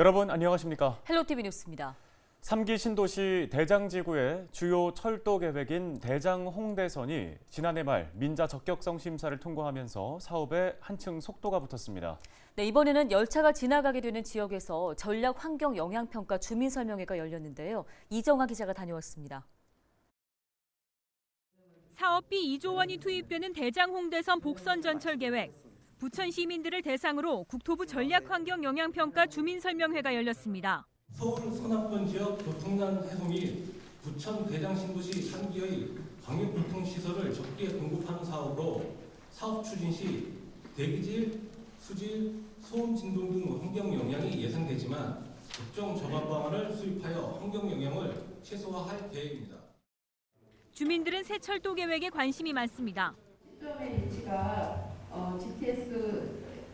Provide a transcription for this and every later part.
여러분 안녕하십니까? 헬로티비 뉴스입니다. 3기 신도시 대장지구의 주요 철도 계획인 대장 홍대선이 지난해 말 민자 적격성 심사를 통과하면서 사업에 한층 속도가 붙었습니다. 네, 이번에는 열차가 지나가게 되는 지역에서 전략 환경 영향평가 주민 설명회가 열렸는데요. 이정아 기자가 다녀왔습니다. 사업비 2조 원이 투입되는 대장 홍대선 복선 전철 계획. 부천 시민들을 대상으로 국토부 전략환경 영향평가 주민 설명회가 열렸습니다. 서울 서남권 지역 교통난 해소 및 부천 대장 신도시 3기의 광역교통시설을 적기에 공급하는 사업으로 사업 추진 시 대기질, 수질, 소음 진동 등 환경 영향이 예상되지만 적정 저감 방안을 수립하여 환경 영향을 최소화할 계획입니다. 주민들은 새 철도 계획에 관심이 많습니다. 시점의 위치가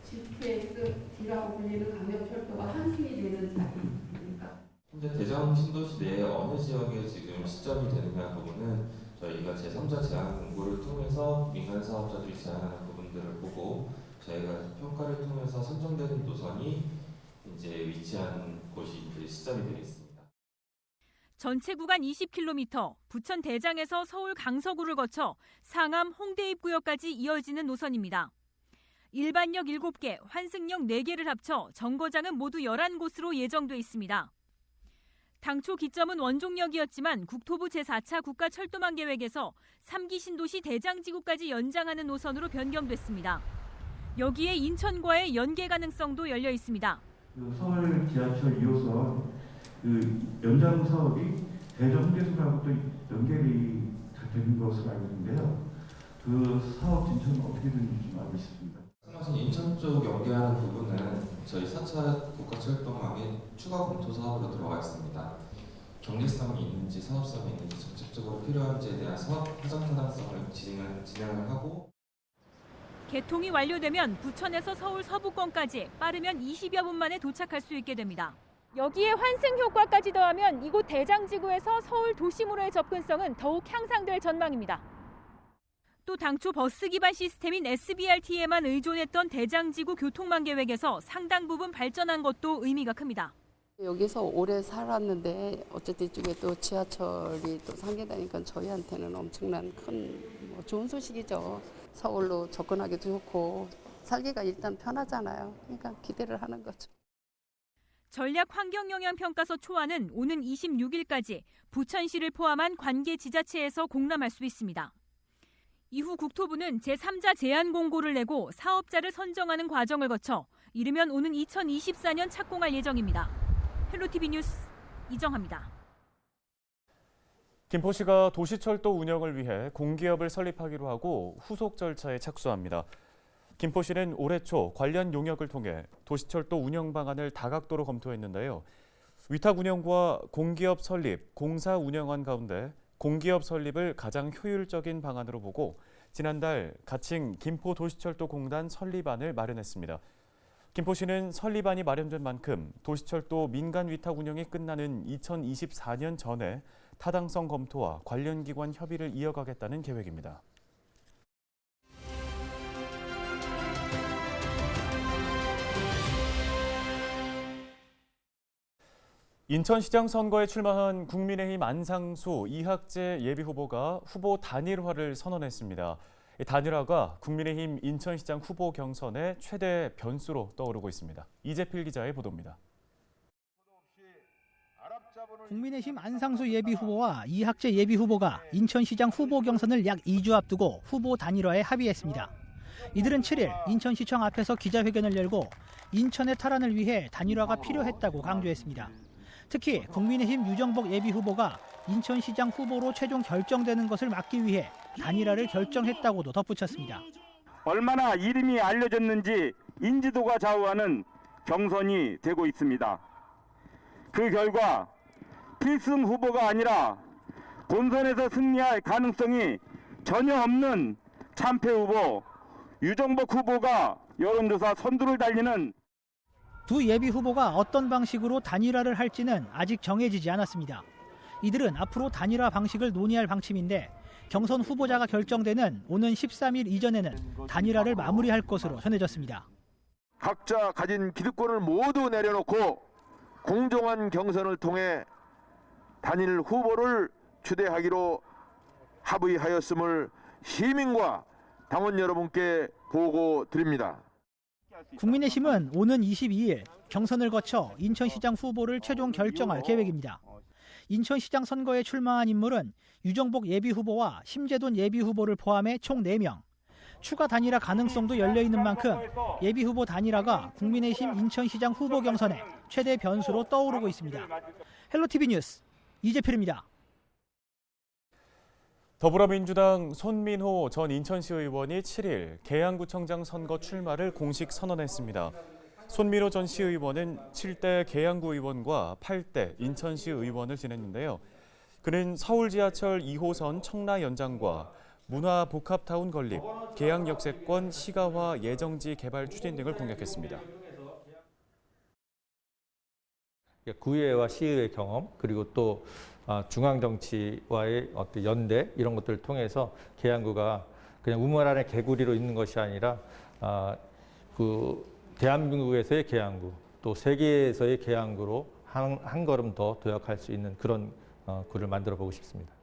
GTS라고 불리는 강력철도가 한승이 되는 자리입니까? 현재 대장 신도시 내에 어느 지역에 지금 시점이 되느냐 부분은 저희가 제3자 제안 공고를 통해서 민간 사업자들이 제안하는 부분들을 보고 저희가 평가를 통해서 선정되는 노선이 이제 위치한 곳이 이제 시점이 되겠습니다. 전체 구간 20km, 부천 대장에서 서울 강서구를 거쳐 상암 홍대 입구역까지 이어지는 노선입니다. 일반역 7개, 환승역 4개를 합쳐 정거장은 모두 11곳으로 예정돼 있습니다. 당초 기점은 원종역이었지만 국토부 제4차 국가철도망 계획에서 3기 신도시 대장지구까지 연장하는 노선으로 변경됐습니다. 여기에 인천과의 연계 가능성도 열려 있습니다. 서울 지하철 2호선 연장 사업이 대전 홍대선하고 또 연결이 되는 것으로 알고 있는데요. 그 사업 진척은 어떻게 되는지 좀 알고 있습니다. 말씀하신 인천 쪽 연계하는 부분은 저희 4차 국가철도망의 추가 검토 사업으로 들어가 있습니다. 경제성이 있는지 사업성이 있는지 정책적으로 필요한지에 대한 사업 사전 타당성을 진행을 하고 개통이 완료되면 부천에서 서울 서부권까지 빠르면 20여 분 만에 도착할 수 있게 됩니다. 여기에 환승 효과까지 더하면 이곳 대장지구에서 서울 도심으로의 접근성은 더욱 향상될 전망입니다. 또 당초 버스 기반 시스템인 SBRT에만 의존했던 대장지구 교통망 계획에서 상당 부분 발전한 것도 의미가 큽니다. 여기서 오래 살았는데 어쨌든 이쪽에 또 지하철이 또 상계되니까 저희한테는 엄청난 큰 좋은 소식이죠. 서울로 접근하기도 좋고 살기가 일단 편하잖아요. 그러니까 기대를 하는 거죠. 전략 환경영향평가서 초안은 오는 26일까지 부천시를 포함한 관계 지자체에서 공람할 수 있습니다. 이후 국토부는 제3자 제안 공고를 내고 사업자를 선정하는 과정을 거쳐 이르면 오는 2024년 착공할 예정입니다. 헬로티비 뉴스 이정아입니다. 김포시가 도시철도 운영을 위해 공기업을 설립하기로 하고 후속 절차에 착수합니다. 김포시는 올해 초 관련 용역을 통해 도시철도 운영 방안을 다각도로 검토했는데요. 위탁 운영과 공기업 설립, 공사 운영안 가운데 공기업 설립을 가장 효율적인 방안으로 보고 지난달 가칭 김포도시철도공단 설립안을 마련했습니다. 김포시는 설립안이 마련된 만큼 도시철도 민간 위탁 운영이 끝나는 2024년 전에 타당성 검토와 관련 기관 협의를 이어가겠다는 계획입니다. 인천시장 선거에 출마한 국민의힘 안상수 이학재 예비후보가 후보 단일화를 선언했습니다. 단일화가 국민의힘 인천시장 후보 경선의 최대 변수로 떠오르고 있습니다. 이재필 기자의 보도입니다. 국민의힘 안상수 예비후보와 이학재 예비후보가 인천시장 후보 경선을 약 2주 앞두고 후보 단일화에 합의했습니다. 이들은 7일 인천시청 앞에서 기자회견을 열고 인천의 탈환을 위해 단일화가 필요했다고 강조했습니다. 특히 국민의힘 유정복 예비후보가 인천시장 후보로 최종 결정되는 것을 막기 위해 단일화를 결정했다고도 덧붙였습니다. 얼마나 이름이 알려졌는지 인지도가 좌우하는 경선이 되고 있습니다. 그 결과 필승 후보가 아니라 본선에서 승리할 가능성이 전혀 없는 참패 후보 유정복 후보가 여론조사 선두를 달리는 두 예비 후보가 어떤 방식으로 단일화를 할지는 아직 정해지지 않았습니다. 이들은 앞으로 단일화 방식을 논의할 방침인데 경선 후보자가 결정되는 오는 13일 이전에는 단일화를 마무리할 것으로 전해졌습니다. 각자 가진 기득권을 모두 내려놓고 공정한 경선을 통해 단일 후보를 추대하기로 합의하였음을 시민과 당원 여러분께 보고드립니다. 국민의힘은 오는 22일 경선을 거쳐 인천시장 후보를 최종 결정할 계획입니다. 인천시장 선거에 출마한 인물은 유정복 예비후보와 심재돈 예비후보를 포함해 총 4명. 추가 단일화 가능성도 열려있는 만큼 예비후보 단일화가 국민의힘 인천시장 후보 경선의 최대 변수로 떠오르고 있습니다. 헬로티비 뉴스 이재필입니다. 더불어민주당 손민호 전 인천시 의원이 7일 계양구청장 선거 출마를 공식 선언했습니다. 손민호 전 시의원은 7대 계양구 의원과 8대 인천시 의원을 지냈는데요. 그는 서울 지하철 2호선 청라 연장과 문화복합타운 건립, 계양역세권 시가화 예정지 개발 추진 등을 공약했습니다. 구의회와 시의회 경험 그리고 또 중앙정치와의 어떤 연대 이런 것들을 통해서 계양구가 그냥 우물 안의 개구리로 있는 것이 아니라 대한민국에서의 계양구 또 세계에서의 계양구로 한 걸음 더 도약할 수 있는 그런 구를 만들어 보고 싶습니다.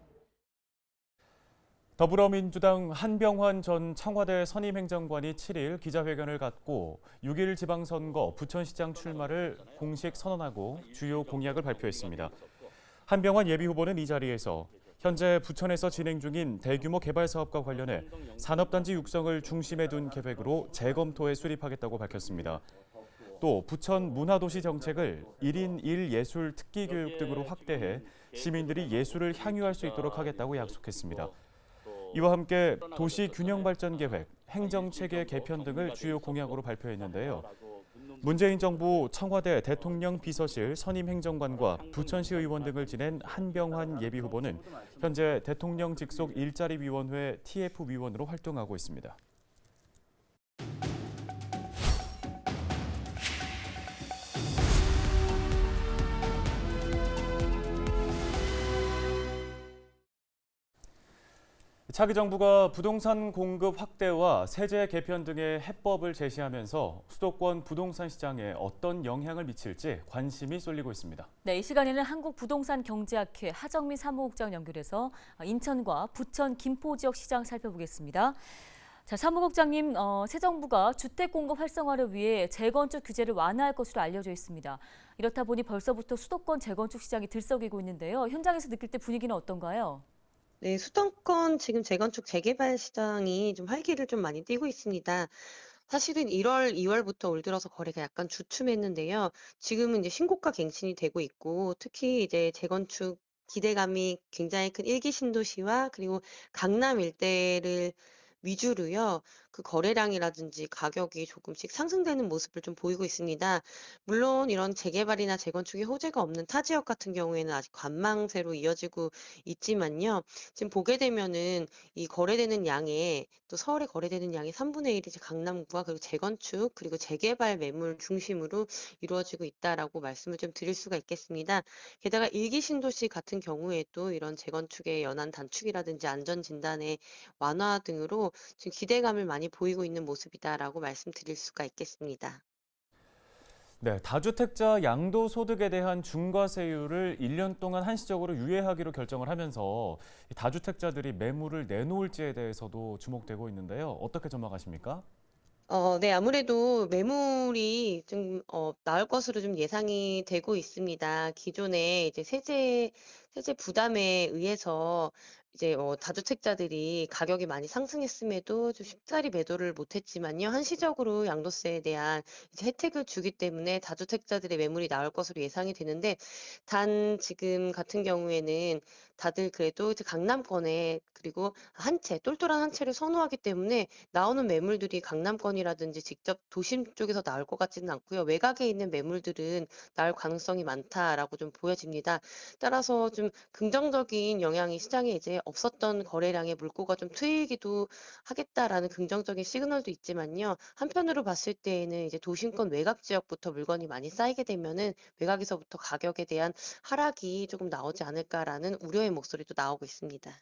더불어민주당 한병환 전 청와대 선임행정관이 7일 기자회견을 갖고 6일 지방선거 부천시장 출마를 공식 선언하고 주요 공약을 발표했습니다. 한병환 예비후보는 이 자리에서 현재 부천에서 진행 중인 대규모 개발 사업과 관련해 산업단지 육성을 중심에 둔 계획으로 재검토에 수립하겠다고 밝혔습니다. 또 부천 문화도시 정책을 1인 1예술 특기교육 등으로 확대해 시민들이 예술을 향유할 수 있도록 하겠다고 약속했습니다. 이와 함께 도시균형발전계획, 행정체계 개편 등을 주요 공약으로 발표했는데요. 문재인 정부 청와대 대통령 비서실 선임행정관과 부천시 의원 등을 지낸 한병환 예비후보는 현재 대통령 직속 일자리위원회 TF위원으로 활동하고 있습니다. 차기 정부가 부동산 공급 확대와 세제 개편 등의 해법을 제시하면서 수도권 부동산 시장에 어떤 영향을 미칠지 관심이 쏠리고 있습니다. 네, 이 시간에는 한국부동산경제학회 하정민 사무국장 연결해서 인천과 부천, 김포 지역 시장 살펴보겠습니다. 자, 사무국장님, 새 정부가 주택 공급 활성화를 위해 재건축 규제를 완화할 것으로 알려져 있습니다. 이렇다 보니 벌써부터 수도권 재건축 시장이 들썩이고 있는데요. 현장에서 느낄 때 분위기는 어떤가요? 네, 수도권 지금 재건축 재개발 시장이 좀 활기를 좀 많이 띠고 있습니다. 사실은 1월, 2월부터 올 들어서 거래가 약간 주춤했는데요. 지금은 이제 신고가 갱신이 되고 있고, 특히 이제 재건축 기대감이 굉장히 큰 1기 신도시와 그리고 강남 일대를 위주로요. 그 거래량이라든지 가격이 조금씩 상승되는 모습을 좀 보이고 있습니다. 물론 이런 재개발이나 재건축의 호재가 없는 타 지역 같은 경우에는 아직 관망세로 이어지고 있지만요. 지금 보게 되면은 이 거래되는 양의 또 서울에 거래되는 양의 3분의 1이 강남구와 그리고 재건축 그리고 재개발 매물 중심으로 이루어지고 있다라고 말씀을 좀 드릴 수가 있겠습니다. 게다가 1기 신도시 같은 경우에도 이런 재건축의 연한 단축이라든지 안전 진단의 완화 등으로 지금 기대감을 많이 보이고 있는 모습이다라고 말씀드릴 수가 있겠습니다. 네, 다주택자 양도소득에 대한 중과세율을 1년 동안 한시적으로 유예하기로 결정을 하면서 다주택자들이 매물을 내놓을지에 대해서도 주목되고 있는데요. 어떻게 전망하십니까? 네, 아무래도 매물이 좀 나올 것으로 좀 예상이 되고 있습니다. 기존에 이제 세제 부담에 의해서 이제 다주택자들이 가격이 많이 상승했음에도 좀 쉽사리 매도를 못했지만요. 한시적으로 양도세에 대한 이제 혜택을 주기 때문에 다주택자들의 매물이 나올 것으로 예상이 되는데, 단 지금 같은 경우에는 다들 그래도 이제 강남권에 그리고 똘똘한 한 채를 선호하기 때문에 나오는 매물들이 강남권이라든지 직접 도심 쪽에서 나올 것 같지는 않고요. 외곽에 있는 매물들은 나올 가능성이 많다라고 좀 보여집니다. 따라서 좀 긍정적인 영향이 시장에 이제 없었던 거래량의 물꼬가 좀 트이기도 하겠다라는 긍정적인 시그널도 있지만요. 한편으로 봤을 때에는 이제 도심권 외곽 지역부터 물건이 많이 쌓이게 되면은 외곽에서부터 가격에 대한 하락이 조금 나오지 않을까라는 우려의 목소리도 나오고 있습니다.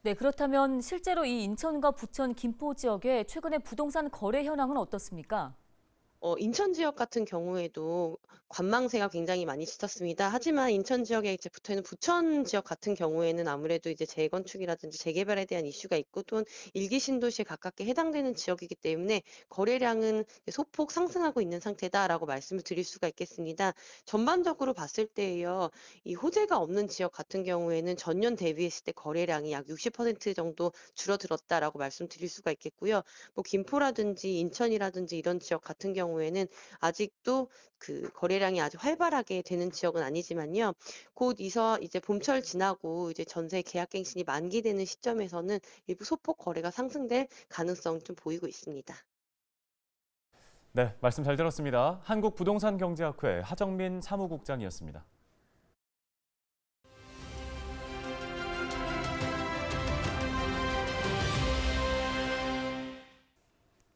네, 그렇다면 실제로 이 인천과 부천, 김포 지역의 최근의 부동산 거래 현황은 어떻습니까? 인천 지역 같은 경우에도 관망세가 굉장히 많이 짙었습니다. 하지만 인천 지역에 이제 붙어 있는 부천 지역 같은 경우에는 아무래도 이제 재건축이라든지 재개발에 대한 이슈가 있고 또는 일기 신도시에 가깝게 해당되는 지역이기 때문에 거래량은 소폭 상승하고 있는 상태다라고 말씀을 드릴 수가 있겠습니다. 전반적으로 봤을 때요, 이 호재가 없는 지역 같은 경우에는 전년 대비했을 때 거래량이 약 60% 정도 줄어들었다라고 말씀드릴 수가 있겠고요. 뭐 김포라든지 인천이라든지 이런 지역 같은 경우에는 아직도 그 거래량이 아주 활발하게 되는 지역은 아니지만요. 곧 이제 봄철 지나고 이제 전세 계약갱신이 만기되는 시점에서는 일부 소폭 거래가 상승될 가능성 좀 보이고 있습니다. 네, 말씀 잘 들었습니다. 한국부동산경제학회 하정민 사무국장이었습니다.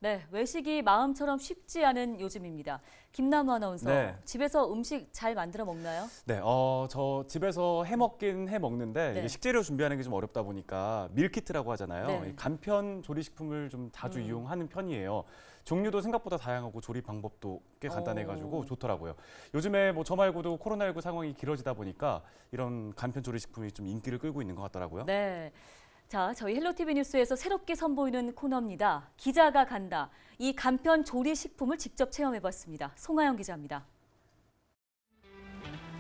네, 외식이 마음처럼 쉽지 않은 요즘입니다. 김남우 아나운서, 네. 집에서 음식 잘 만들어 먹나요? 네, 저 집에서 해 먹긴 해 먹는데 네. 이게 식재료 준비하는 게 좀 어렵다 보니까 밀키트라고 하잖아요. 네. 이 간편 조리식품을 좀 자주 이용하는 편이에요. 종류도 생각보다 다양하고 조리 방법도 꽤 간단해가지고 좋더라고요. 요즘에 뭐 저 말고도 코로나19 상황이 길어지다 보니까 이런 간편 조리식품이 좀 인기를 끌고 있는 것 같더라고요. 네. 자, 저희 헬로티비 뉴스에서 새롭게 선보이는 코너입니다. 기자가 간다. 이 간편 조리 식품을 직접 체험해봤습니다. 송하영 기자입니다.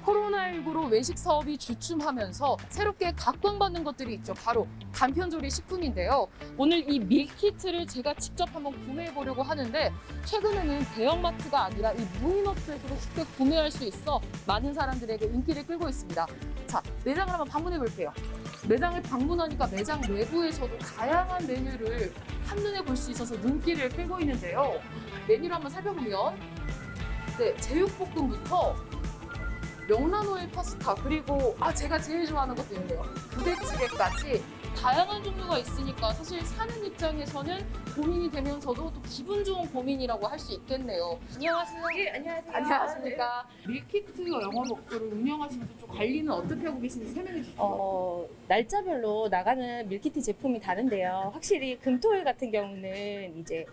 코로나19로 외식 사업이 주춤하면서 새롭게 각광받는 것들이 있죠. 바로 간편조리 식품인데요. 오늘 이 밀키트를 제가 직접 한번 구매해 보려고 하는데 최근에는 대형마트가 아니라 이 무인업소에서도 쉽게 구매할 수 있어 많은 사람들에게 인기를 끌고 있습니다. 자, 매장을 한번 방문해 볼게요. 매장을 방문하니까 매장 내부에서도 다양한 메뉴를 한눈에 볼 수 있어서 눈길을 끌고 있는데요. 메뉴를 한번 살펴보면 네, 제육볶음부터 명란오일 파스타, 그리고 제가 제일 좋아하는 것도 있네요. 부대찌개까지 다양한 종류가 있으니까 사실 사는 입장에서는 고민이 되면서도 또 기분 좋은 고민이라고 할 수 있겠네요. 안녕하세요. 네, 안녕하세요. 안녕하십니까. 밀키트 영업업소를 운영하시면서 좀 관리는 어떻게 하고 계신지 설명해 주시죠. 날짜별로 나가는 밀키트 제품이 다른데요. 확실히 금토일 같은 경우는 이제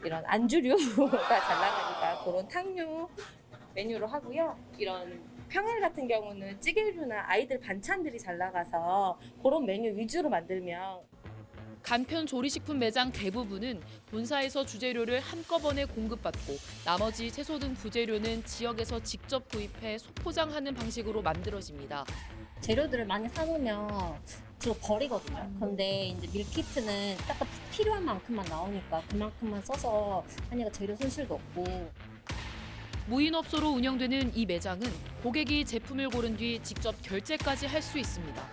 이런 안주류가 잘 나가니까 그런 탕류 메뉴로 하고요. 이런 평일 같은 경우는 찌개류나 아이들 반찬들이 잘 나가서 그런 메뉴 위주로 만들면 간편 조리식품 매장 대부분은 본사에서 주재료를 한꺼번에 공급받고 나머지 채소 등 부재료는 지역에서 직접 구입해 소포장하는 방식으로 만들어집니다. 재료들을 많이 사놓으면 주로 버리거든요. 그런데 이제 밀키트는 딱 필요한 만큼만 나오니까 그만큼만 써서 하니까 재료 손실도 없고. 무인업소로 운영되는 이 매장은 고객이 제품을 고른 뒤 직접 결제까지 할 수 있습니다.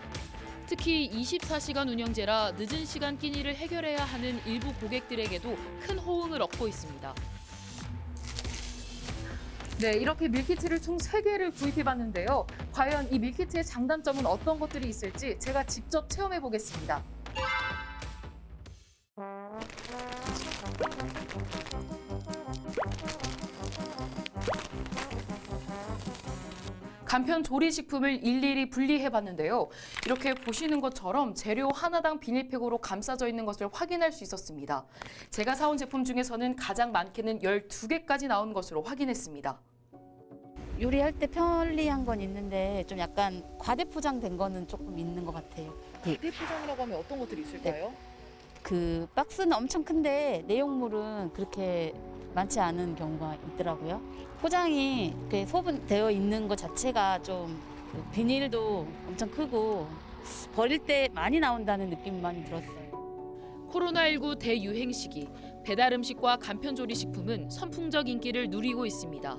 특히 24시간 운영제라 늦은 시간 끼니를 해결해야 하는 일부 고객들에게도 큰 호응을 얻고 있습니다. 네, 이렇게 밀키트를 총 3개를 구입해봤는데요. 과연 이 밀키트의 장단점은 어떤 것들이 있을지 제가 직접 체험해 보겠습니다. 간편 조리식품을 일일이 분리해봤는데요. 이렇게 보시는 것처럼 재료 하나당 비닐팩으로 감싸져 있는 것을 확인할 수 있었습니다. 제가 사온 제품 중에서는 가장 많게는 12개까지 나온 것으로 확인했습니다. 요리할 때 편리한 건 있는데 좀 약간 과대 포장된 거는 조금 있는 것 같아요. 과대 포장이라고 하면 어떤 것들이 있을까요? 그 박스는 엄청 큰데 내용물은 그렇게 많지 않은 경우가 있더라고요. 포장이 소분되어 있는 것 자체가 좀 비닐도 엄청 크고 버릴 때 많이 나온다는 느낌이 많이 들었어요. 코로나19 대유행 시기, 배달 음식과 간편 조리식품은 선풍적 인기를 누리고 있습니다.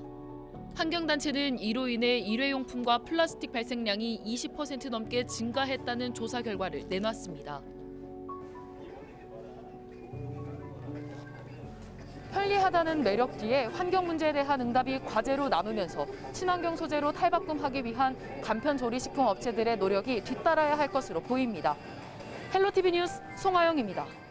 환경단체는 이로 인해 일회용품과 플라스틱 발생량이 20% 넘게 증가했다는 조사 결과를 내놨습니다. 편리하다는 매력 뒤에 환경 문제에 대한 응답이 과제로 남으면서 친환경 소재로 탈바꿈하기 위한 간편 조리식품 업체들의 노력이 뒤따라야 할 것으로 보입니다. 헬로티비 뉴스 송하영입니다.